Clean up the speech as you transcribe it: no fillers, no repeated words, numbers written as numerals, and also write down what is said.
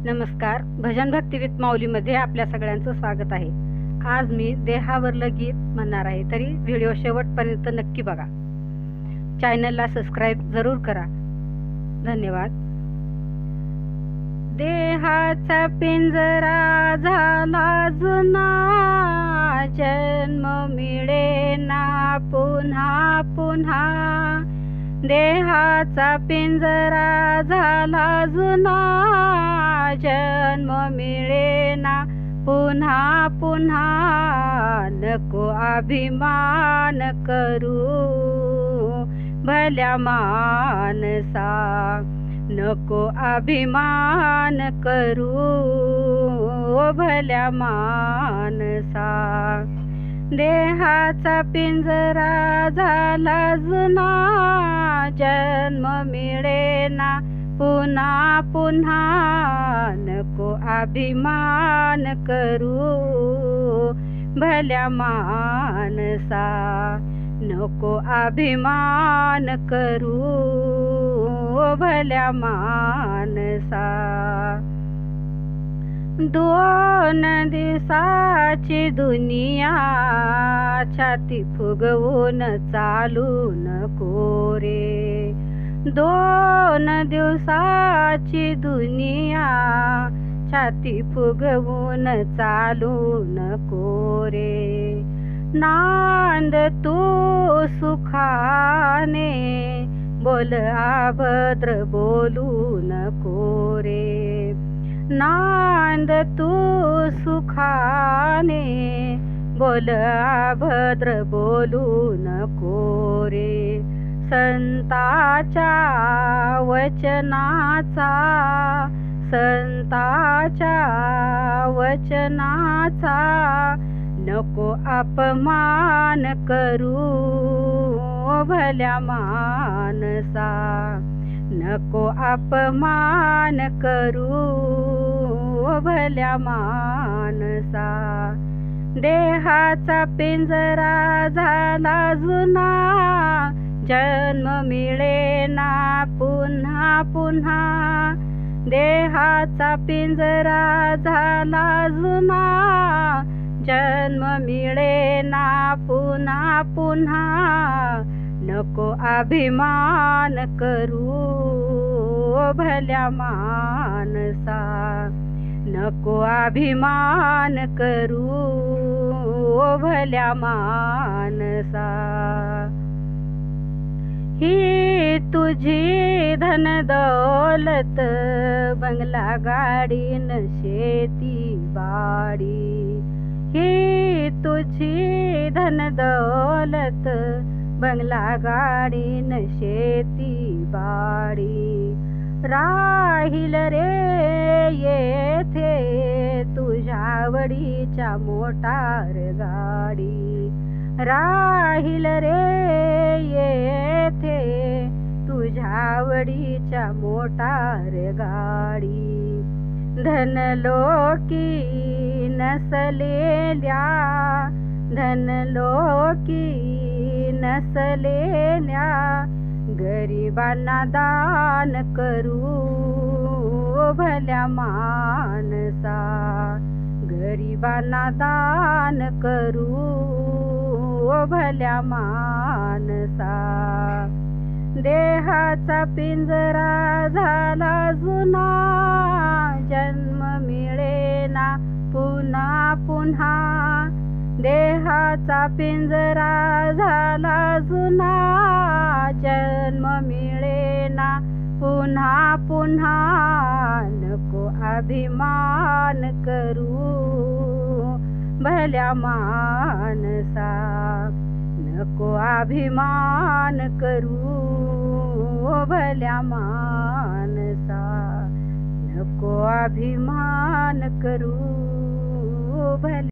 नमस्कार. भजन भक्ती विथ माऊलीमध्ये आपल्या सगळ्यांचं स्वागत आहे. आज मी देहावरलं गीत म्हणणार आहे, तरी व्हिडिओ शेवटपर्यंत नक्की बघा. चॅनलला सबस्क्राईब जरूर करा. धन्यवाद. देहाचा पिंजरा झाला जुना, जन्म मिळेना पुन्हा पुन्हा. देहाचा पिंजरा झाला जुना, जन्म मिळेना पुन्हा पुन्हा. नको अभिमान करू भल्या मानसा, नको अभिमान करू भल्या मानसा. देहाचा पिंजरा झाला जुना, जन्म मिळेना पुन्हा पुन्हा. नको अभिमान करू भल्या मानसा, नको अभिमान करू भल्या मानसा. 2 दिवसाची दुनिया, छाती फुगवून चालू नको रे. 2 दिवसाची दुनिया, छाती फुगवून चालू नको रे. नांद तू सुखाने, बोल अभद्र बोलू नको रे. नांद तू सुखाने, बोल अभद्र बोलू नको रे. संताच्या वचनाचा, संताच्या वचनाचा नको अपमान करू भल्या मानसा, नको अपमान करू भल्या मानसा. देहाचा पिंजरा झाला जुना, जन्म मिळेना पुन्हा पुन्हा. देहाचा पिंजरा झाला जुना, जन्म मिळेना पुन्हा पुन्हा. नको अभिमान करू भल्या मानसा, नको अभिमान करू भल्या मानसा. ही तुझी धन दौलत, बंगला गाडी न शेती बाडी. ही तुझी धन दौलत, बंगला गाडी न शेती बाडी. राहील रे येथे तुझ्या वडीच्या मोटार गाडी. राहील रे येथे तुझ्या वडीच्या मोटार गाडी. धनलोकी नसलेल्या, धनलोकी नसलेल्या गरिबांना दान करू भल्या मानसा, गरिबांना दान करू भल्या मानसा. देहाचा पिंजरा झाला जुना, जन्म मिळेना पुन्हा पुन्हा. देहाचा पिंजरा झाला जुना, जन्म मिळेना पुन्हा पुन्हा. नको अभिमान करू भल्या मानसा, नको अभिमान करू भल्या मानसा, नको अभिमान करू भल्या